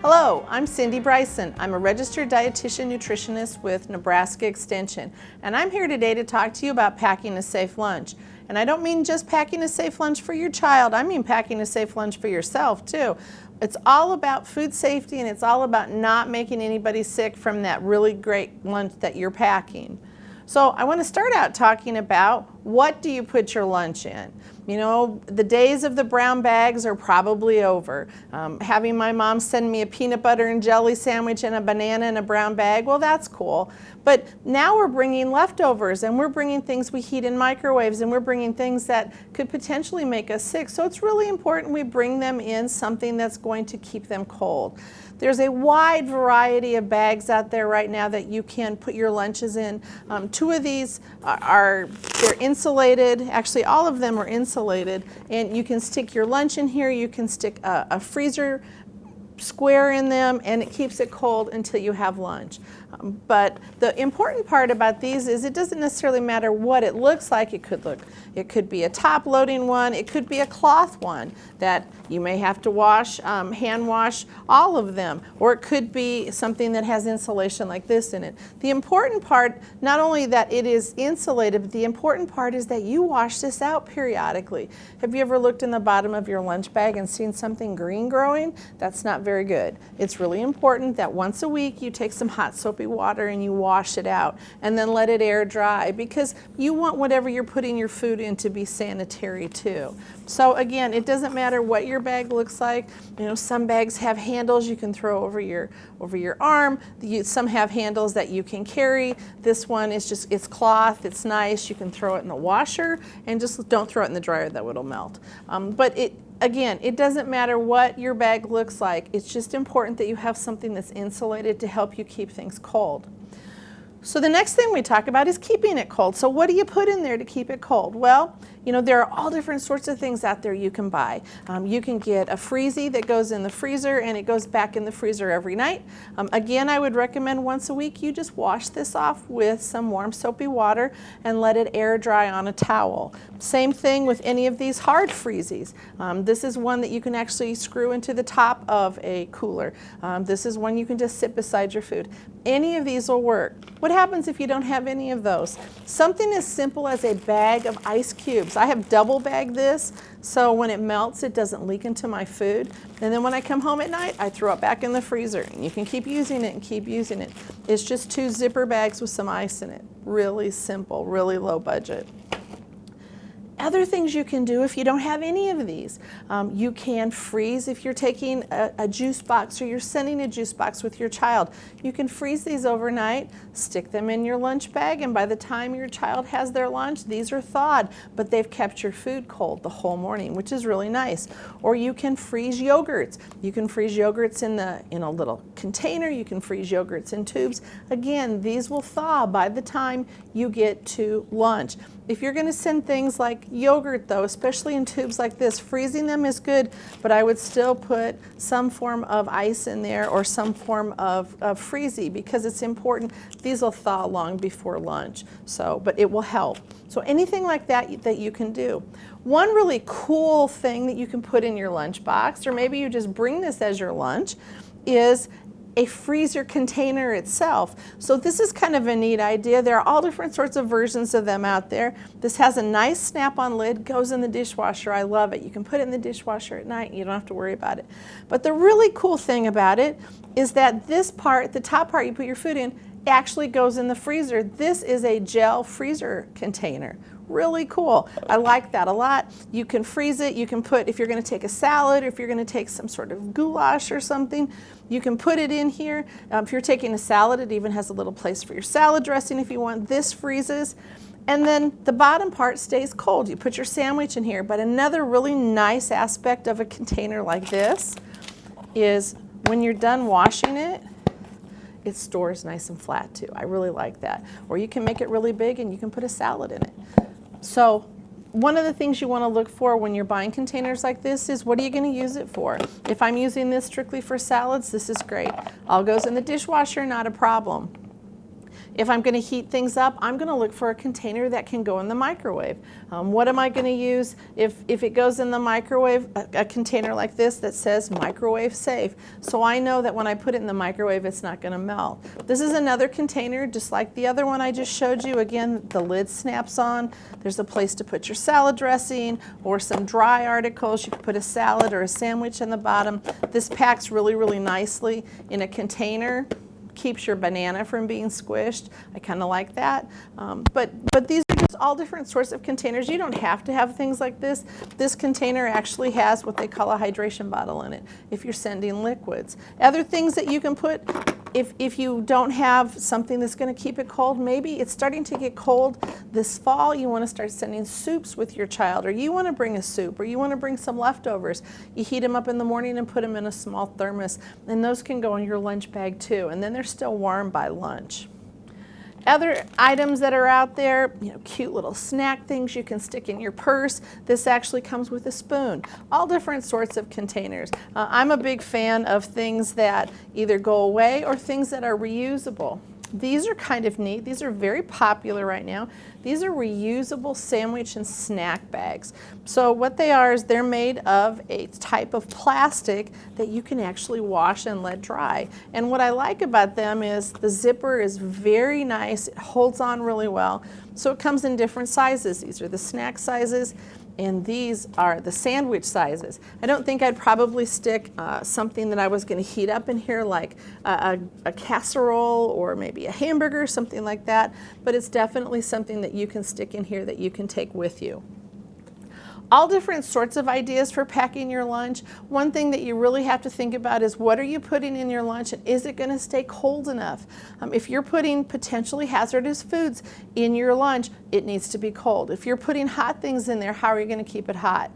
Hello, I'm Cindy Bryson. I'm a registered dietitian nutritionist with Nebraska Extension, and I'm here today to talk to you about packing a safe lunch. And I don't mean just packing a safe lunch for your child, I mean packing a safe lunch for yourself too. It's all about food safety, and it's all about not making anybody sick from that really great lunch that you're packing. So I want to start out talking about, what do you put your lunch in? You know, the days of the brown bags are probably over. Having my mom send me a peanut butter and jelly sandwich and a banana in a brown bag, well, that's cool. But now we're bringing leftovers, and we're bringing things we heat in microwaves, and we're bringing things that could potentially make us sick. So it's really important we bring them in something that's going to keep them cold. There's a wide variety of bags out there right now that you can put your lunches in. Two of these they're insulated. Actually, all of them are insulated, and you can stick your lunch in here. You can stick a freezer square in them, and it keeps it cold until you have lunch. But the important part about these is it doesn't necessarily matter what it looks like. It could be a top loading one, it could be a cloth one that you may have to wash, hand wash all of them, or it could be something that has insulation like this in it. The important part, not only that it is insulated, but the important part is that you wash this out periodically. Have you ever looked in the bottom of your lunch bag and seen something green growing? That's not very good. It's really important that once a week you take some hot soapy water and you wash it out, and then let it air dry, because you want whatever you're putting your food in to be sanitary too. So again, it doesn't matter what your bag looks like. You know, some bags have handles you can throw over your arm. Some have handles that you can carry. This one is just, it's cloth, it's nice. You can throw it in the washer, and just don't throw it in the dryer, that it'll melt. Again, it doesn't matter what your bag looks like. It's just important that you have something that's insulated to help you keep things cold. So the next thing we talk about is keeping it cold. So what do you put in there to keep it cold? Well, you know, there are all different sorts of things out there you can buy. You can get a freezy that goes in the freezer, and it goes back in the freezer every night. Again, I would recommend once a week you just wash this off with some warm soapy water and let it air dry on a towel. Same thing with any of these hard freezies. This is one that you can actually screw into the top of a cooler. This is one you can just sit beside your food. Any of these will work. What happens if you don't have any of those? Something as simple as a bag of ice cubes. I have double bagged this, so when it melts it doesn't leak into my food. And then when I come home at night, I throw it back in the freezer, and you can keep using it and keep using it. It's just 2 zipper bags with some ice in it. Really simple, really low budget. Other things you can do if you don't have any of these. You can freeze if you're taking a juice box, or you're sending a juice box with your child. You can freeze these overnight, stick them in your lunch bag, and by the time your child has their lunch, these are thawed, but they've kept your food cold the whole morning, which is really nice. Or you can freeze yogurts. You can freeze yogurts in a little container. You can freeze yogurts in tubes. Again, these will thaw by the time you get to lunch. If you're going to send things like yogurt, though, especially in tubes like this, freezing them is good, but I would still put some form of ice in there, or some form of freezy, because it's important. These will thaw long before lunch, but it will help. So anything like that that you can do. One really cool thing that you can put in your lunch box, or maybe you just bring this as your lunch, is a freezer container itself. So this is kind of a neat idea. There are all different sorts of versions of them out there. This has a nice snap-on lid, goes in the dishwasher. I love it. You can put it in the dishwasher at night, you don't have to worry about it. But the really cool thing about it is that this part, the top part you put your food in, actually goes in the freezer. This is a gel freezer container. Really cool. I like that a lot. You can freeze it. You can put, if you're going to take a salad, or if you're going to take some sort of goulash or something, you can put it in here. If you're taking a salad, it even has a little place for your salad dressing if you want. This freezes. And then the bottom part stays cold. You put your sandwich in here. But another really nice aspect of a container like this is when you're done washing it, it stores nice and flat too. I really like that. Or you can make it really big and you can put a salad in it. So one of the things you want to look for when you're buying containers like this is, what are you going to use it for? If I'm using this strictly for salads, this is great. All goes in the dishwasher, not a problem. If I'm going to heat things up, I'm going to look for a container that can go in the microwave. What am I going to use if it goes in the microwave? A container like this that says microwave safe. So I know that when I put it in the microwave, it's not going to melt. This is another container just like the other one I just showed you. Again, the lid snaps on. There's a place to put your salad dressing or some dry articles. You can put a salad or a sandwich in the bottom. This packs really, really nicely in a container. Keeps your banana from being squished. I kind of like that. But these are just all different sorts of containers. You don't have to have things like this. This container actually has what they call a hydration bottle in it if you're sending liquids. Other things that you can put, if you don't have something that's going to keep it cold, maybe it's starting to get cold this fall, you want to start sending soups with your child, or you want to bring a soup, or you want to bring some leftovers. You heat them up in the morning and put them in a small thermos, and those can go in your lunch bag too, and then they're still warm by lunch. Other items that are out there, cute little snack things you can stick in your purse. This actually comes with a spoon. All different sorts of containers. I'm a big fan of things that either go away or things that are reusable. These are kind of neat. These are very popular right now. These are reusable sandwich and snack bags. So what they are is they're made of a type of plastic that you can actually wash and let dry. And what I like about them is the zipper is very nice. It holds on really well. So it comes in different sizes. These are the snack sizes, and these are the sandwich sizes. I don't think I'd probably stick something that I was going to heat up in here, like a casserole or maybe a hamburger, something like that, but it's definitely something that you can stick in here that you can take with you. All different sorts of ideas for packing your lunch. One thing that you really have to think about is what are you putting in your lunch, and is it going to stay cold enough? If you're putting potentially hazardous foods in your lunch, it needs to be cold. If you're putting hot things in there, how are you going to keep it hot?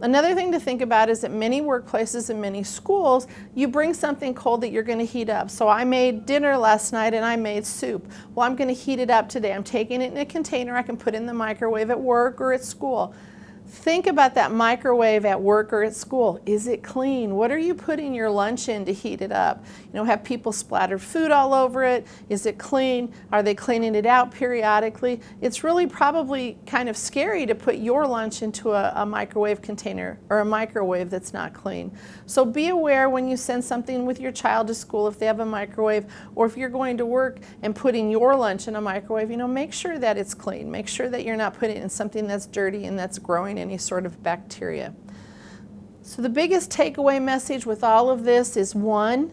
Another thing to think about is at many workplaces and many schools, you bring something cold that you're going to heat up. So I made dinner last night and I made soup. Well, I'm going to heat it up today. I'm taking it in a container I can put in the microwave at work or at school. Think about that microwave at work or at school. Is it clean? What are you putting your lunch in to heat it up? Have people splattered food all over it? Is it clean? Are they cleaning it out periodically? It's really probably kind of scary to put your lunch into a microwave container or a microwave that's not clean. So be aware when you send something with your child to school if they have a microwave, or if you're going to work and putting your lunch in a microwave, make sure that it's clean. Make sure that you're not putting it in something that's dirty and that's growing any sort of bacteria. So the biggest takeaway message with all of this is, one,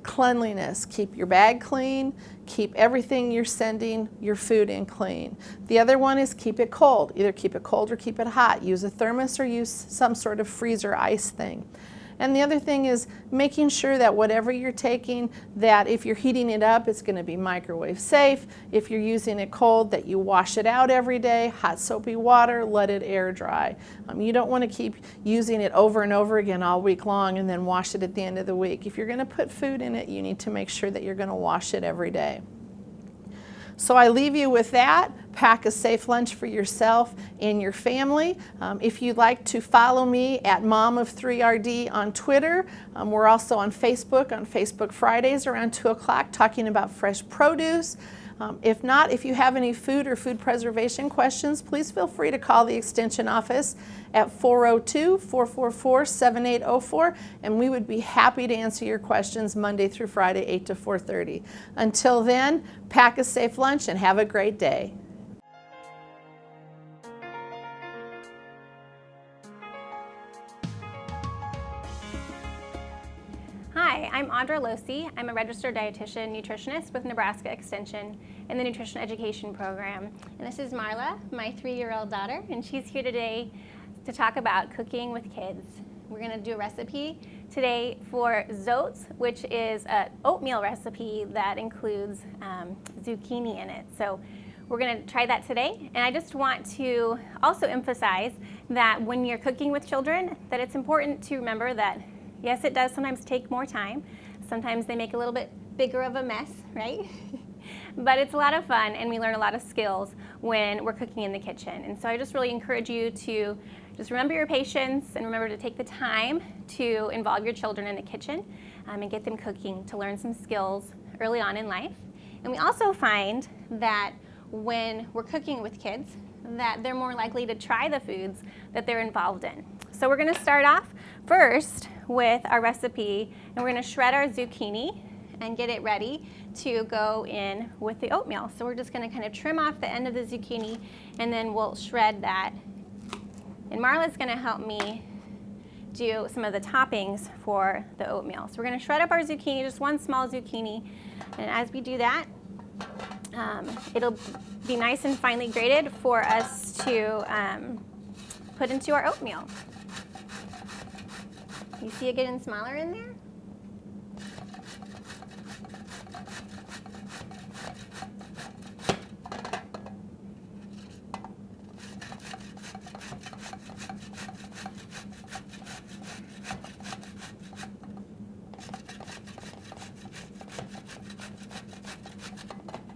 cleanliness. Keep your bag clean. Keep everything you're sending your food in clean. The other one is keep it cold. Either keep it cold or keep it hot. Use a thermos or use some sort of freezer ice thing. And the other thing is making sure that whatever you're taking, that if you're heating it up, it's going to be microwave safe. If you're using it cold, that you wash it out every day, hot soapy water, let it air dry. You don't want to keep using it over and over again all week long and then wash it at the end of the week. If you're going to put food in it, you need to make sure that you're going to wash it every day. So I leave you with that. Pack a safe lunch for yourself and your family. If you'd like to follow me at Mom of 3RD on Twitter, we're also on Facebook Fridays around 2 o'clock talking about fresh produce. If not, if you have any food or food preservation questions, please feel free to call the Extension office at 402-444-7804, and we would be happy to answer your questions Monday through Friday, 8 to 4:30. Until then, pack a safe lunch and have a great day. Hi, I'm Audra Losi. I'm a registered dietitian nutritionist with Nebraska Extension in the Nutrition Education Program. And this is Marla, my 3-year-old daughter, and she's here today to talk about cooking with kids. We're going to do a recipe today for zotes, which is an oatmeal recipe that includes zucchini in it. So we're going to try that today. And I just want to also emphasize that when you're cooking with children, that it's important to remember that yes, it does sometimes take more time. Sometimes they make a little bit bigger of a mess, right? But it's a lot of fun, and we learn a lot of skills when we're cooking in the kitchen. And so I just really encourage you to just remember your patience and remember to take the time to involve your children in the kitchen and get them cooking to learn some skills early on in life. And we also find that when we're cooking with kids, that they're more likely to try the foods that they're involved in. So we're going to start off first with our recipe, and we're going to shred our zucchini and get it ready to go in with the oatmeal. So we're just going to kind of trim off the end of the zucchini, and then we'll shred that. And Marla's going to help me do some of the toppings for the oatmeal. So we're going to shred up our zucchini, just one small zucchini, and as we do that, it'll be nice and finely grated for us to put into our oatmeal. You see it getting smaller in there?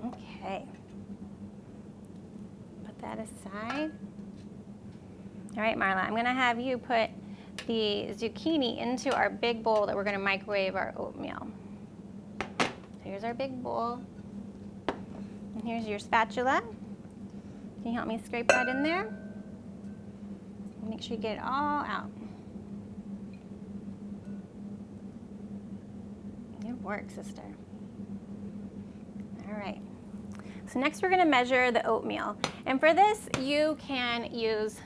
Okay. Put that aside. All right, Marla, I'm going to have you put the zucchini into our big bowl that we're going to microwave our oatmeal. So here's our big bowl. And here's your spatula. Can you help me scrape that in there? Make sure you get it all out. Good work, sister. All right. So next we're going to measure the oatmeal. And for this, you can use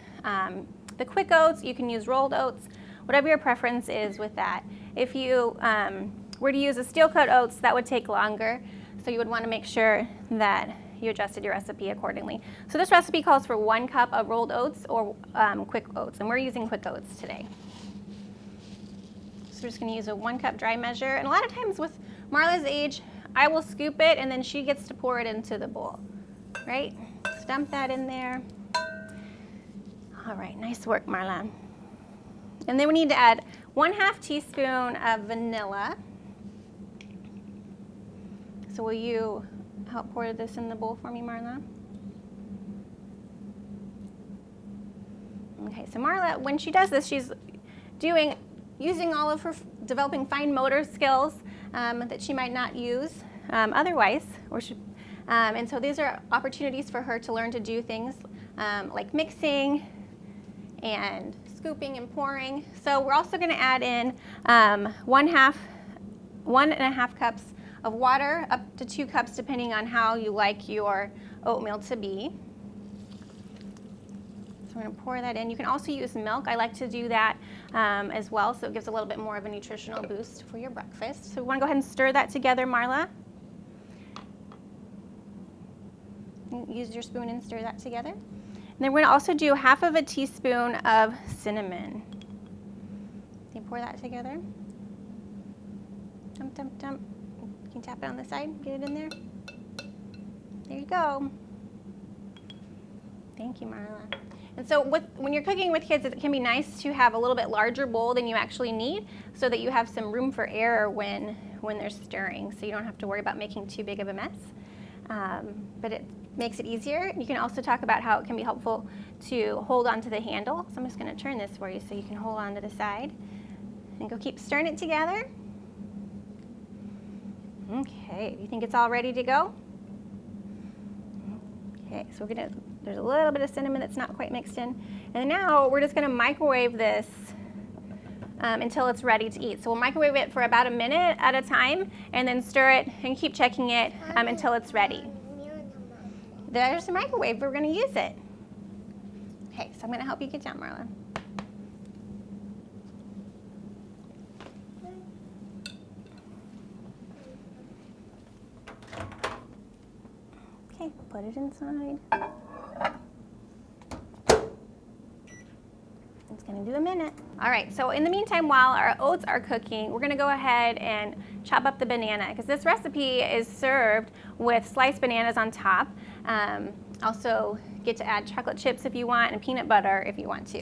the quick oats, you can use rolled oats, whatever your preference is with that. If you were to use a steel cut oats, that would take longer. So you would want to make sure that you adjusted your recipe accordingly. So this recipe calls for 1 cup of rolled oats or quick oats, and we're using quick oats today. So we're just going to use a 1 cup dry measure. And a lot of times with Marla's age, I will scoop it and then she gets to pour it into the bowl, right? So dump that in there. All right, nice work, Marla. And then we need to add 1/2 teaspoon of vanilla. So will you help pour this in the bowl for me, Marla? Okay, so Marla, when she does this, she's using all of her developing fine motor skills that she might not use otherwise. And so these are opportunities for her to learn to do things like mixing and scooping and pouring. So we're also going to add in 1.5 cups of water, up to 2 cups depending on how you like your oatmeal to be. So we're going to pour that in. You can also use milk. I like to do that as well, so it gives a little bit more of a nutritional boost for your breakfast. So we want to go ahead and stir that together, Marla. Use your spoon and stir that together. And then we're going to also do 1/2 teaspoon of cinnamon. You pour that together. Dump, dump, dump. Can you tap it on the side? Get it in there. There you go. Thank you, Marla. And so when you're cooking with kids, it can be nice to have a little bit larger bowl than you actually need so that you have some room for error when they're stirring, so you don't have to worry about making too big of a mess. But it makes it easier. You can also talk about how it can be helpful to hold onto the handle. So I'm just going to turn this for you so you can hold on to the side. And go keep stirring it together. Okay, do you think it's all ready to go? Okay, so there's a little bit of cinnamon that's not quite mixed in. And now we're just going to microwave this until it's ready to eat. So we'll microwave it for about 1 minute at a time and then stir it and keep checking it until it's ready. There's the microwave. We're going to use it. Okay, so I'm going to help you get down, Marla. Okay, put it inside. It's going to do 1 minute. All right, so in the meantime, while our oats are cooking, we're going to go ahead and chop up the banana because this recipe is served with sliced bananas on top. Also get to add chocolate chips if you want and peanut butter if you want to.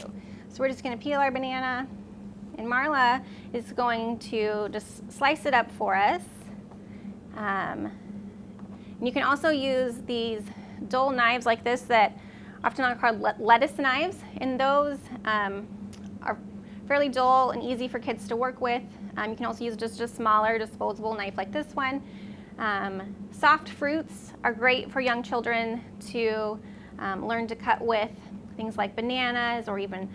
So we're just going to peel our banana, and Marla is going to just slice it up for us. And you can also use these dull knives like this that often are called lettuce knives, and those are fairly dull and easy for kids to work with. You can also use just a smaller disposable knife like this one. Soft fruits are great for young children to learn to cut with. Things like bananas or even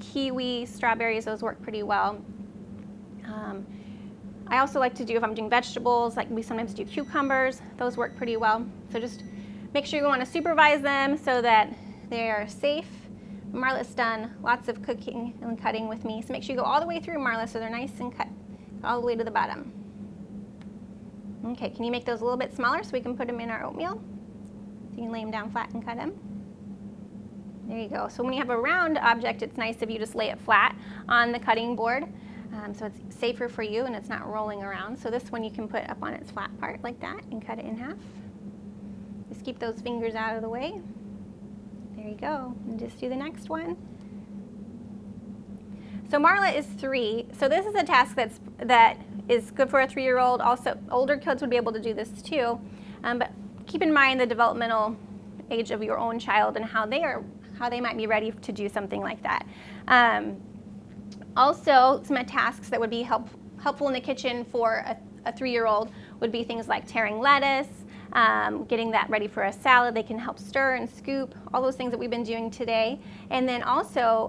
kiwi, strawberries, those work pretty well. I also like to do, if I'm doing vegetables, like we sometimes do cucumbers, those work pretty well. So just make sure you want to supervise them so that they are safe. Marla's done lots of cooking and cutting with me, so make sure you go all the way through, Marla, so they're nice and cut all the way to the bottom. Okay, can you make those a little bit smaller so we can put them in our oatmeal? So you can lay them down flat and cut them. There you go. So when you have a round object, it's nice if you just lay it flat on the cutting board. So it's safer for you and it's not rolling around. So this one you can put up on its flat part like that and cut it in half. Just keep those fingers out of the way. There you go. And just do the next one. So Marla is 3. So this is a task that is good for a 3-year-old. Also, older kids would be able to do this too. But keep in mind the developmental age of your own child and how they might be ready to do something like that. Also, some tasks that would be helpful in the kitchen for a 3-year-old would be things like tearing lettuce, getting that ready for a salad. They can help stir and scoop, all those things that we've been doing today. And then also,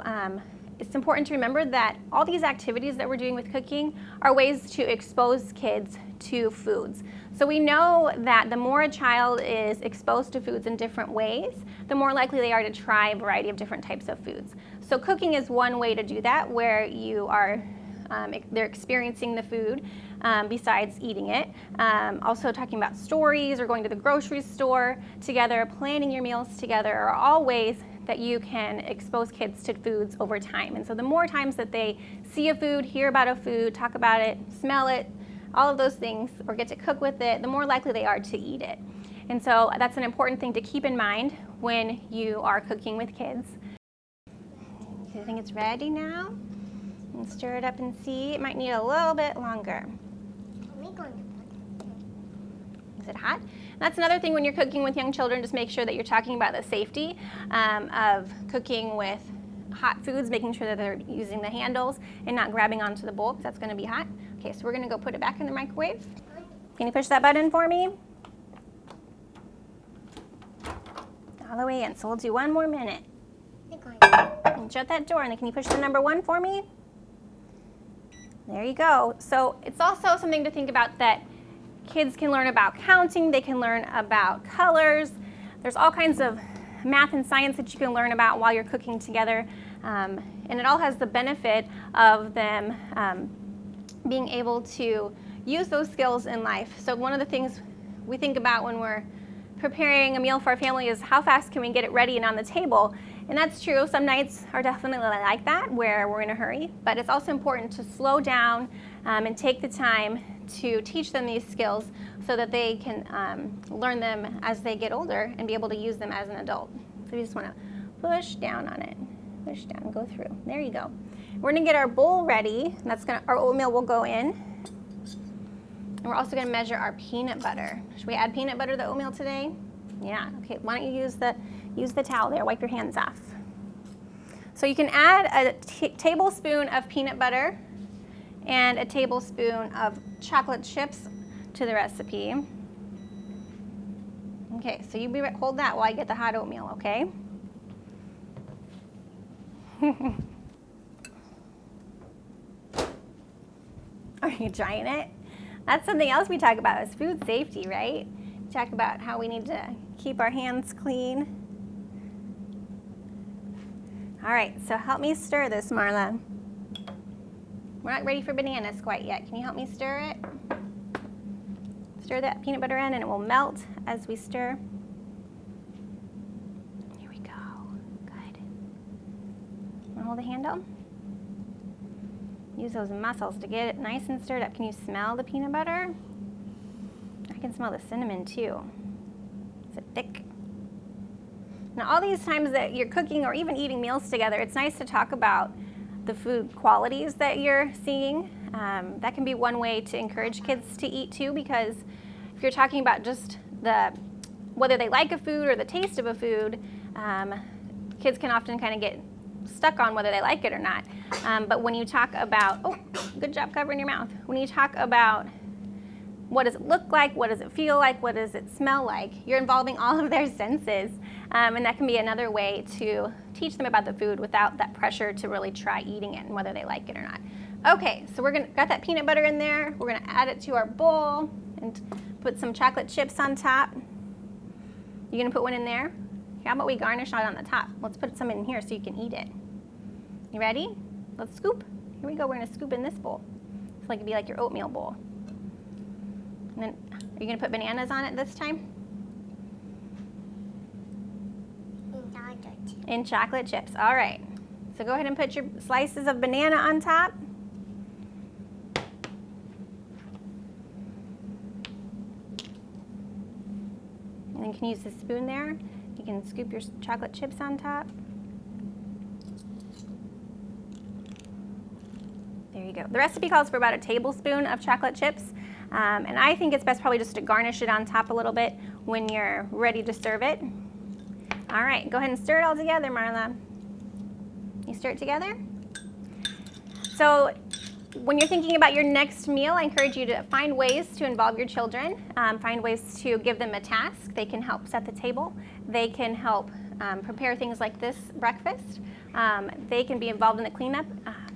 it's important to remember that all these activities that we're doing with cooking are ways to expose kids to foods. So we know that the more a child is exposed to foods in different ways, the more likely they are to try a variety of different types of foods. So cooking is one way to do that, where you are they're experiencing the food besides eating it. Also talking about stories or going to the grocery store together, planning your meals together are all ways that you can expose kids to foods over time. And so the more times that they see a food, hear about a food, talk about it, smell it, all of those things, or get to cook with it, the more likely they are to eat it. And so that's an important thing to keep in mind when you are cooking with kids. Okay, I think it's ready now. And stir it up and see. It might need a little bit longer. Is it hot? That's another thing when you're cooking with young children, just make sure that you're talking about the safety of cooking with hot foods, making sure that they're using the handles and not grabbing onto the bowl because that's going to be hot. Okay, so we're going to go put it back in the microwave. Can you push that button for me? All the way in. So we'll do one more minute. And shut that door, and then can you push the number 1 for me? There you go. So it's also something to think about that kids can learn about counting, they can learn about colors. There's all kinds of math and science that you can learn about while you're cooking together. And it all has the benefit of them being able to use those skills in life. So one of the things we think about when we're preparing a meal for our family is how fast can we get it ready and on the table. And that's true. Some nights are definitely like that, where we're in a hurry. But it's also important to slow down and take the time to teach them these skills so that they can learn them as they get older and be able to use them as an adult. So you just want to push down on it. Push down and go through. There you go. We're going to get our bowl ready. Our oatmeal will go in. And we're also going to measure our peanut butter. Should we add peanut butter to the oatmeal today? Yeah. Okay. Why don't you use the towel there. Wipe your hands off. So you can add a tablespoon of peanut butter and a tablespoon of chocolate chips to the recipe. Okay. So you hold that while I get the hot oatmeal. Okay. Are you trying it? That's something else we talk about is food safety, right? We talk about how we need to keep our hands clean. All right, so help me stir this, Marla. We're not ready for bananas quite yet. Can you help me stir it? Stir that peanut butter in and it will melt as we stir. Here we go. Good. Want to hold the handle? Use those muscles to get it nice and stirred up. Can you smell the peanut butter? I can smell the cinnamon too. Is it thick? Now all these times that you're cooking or even eating meals together, it's nice to talk about the food qualities that you're seeing. That can be one way to encourage kids to eat too, because if you're talking about just whether they like a food or the taste of a food, kids can often kind of get stuck on whether they like it or not. But when you talk about, oh, good job covering your mouth. When you talk about what does it look like, what does it feel like, what does it smell like. You're involving all of their senses, and that can be another way to teach them about the food without that pressure to really try eating it and whether they like it or not. Okay, so got that peanut butter in there. We're gonna add it to our bowl and put some chocolate chips on top. You gonna put one in there? How about we garnish it on the top? Let's put some in here so you can eat it. You ready? Let's scoop. Here we go, we're gonna scoop in this bowl. It's like it'd be like your oatmeal bowl. And then, are you gonna put bananas on it this time? In chocolate chips, all right. So go ahead and put your slices of banana on top. And then you can use the spoon there. You can scoop your chocolate chips on top. There you go. The recipe calls for about a tablespoon of chocolate chips. And I think it's best probably just to garnish it on top a little bit when you're ready to serve it. All right, go ahead and stir it all together, Marla. You stir it together? So when you're thinking about your next meal, I encourage you to find ways to involve your children, find ways to give them a task. They can help set the table. They can help prepare things like this breakfast. They can be involved in the cleanup.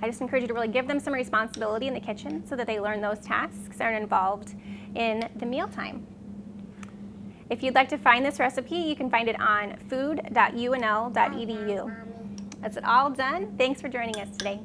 I just encourage you to really give them some responsibility in the kitchen so that they learn those tasks and are involved in the mealtime. If you'd like to find this recipe, you can find it on food.unl.edu. That's it all done. Thanks for joining us today.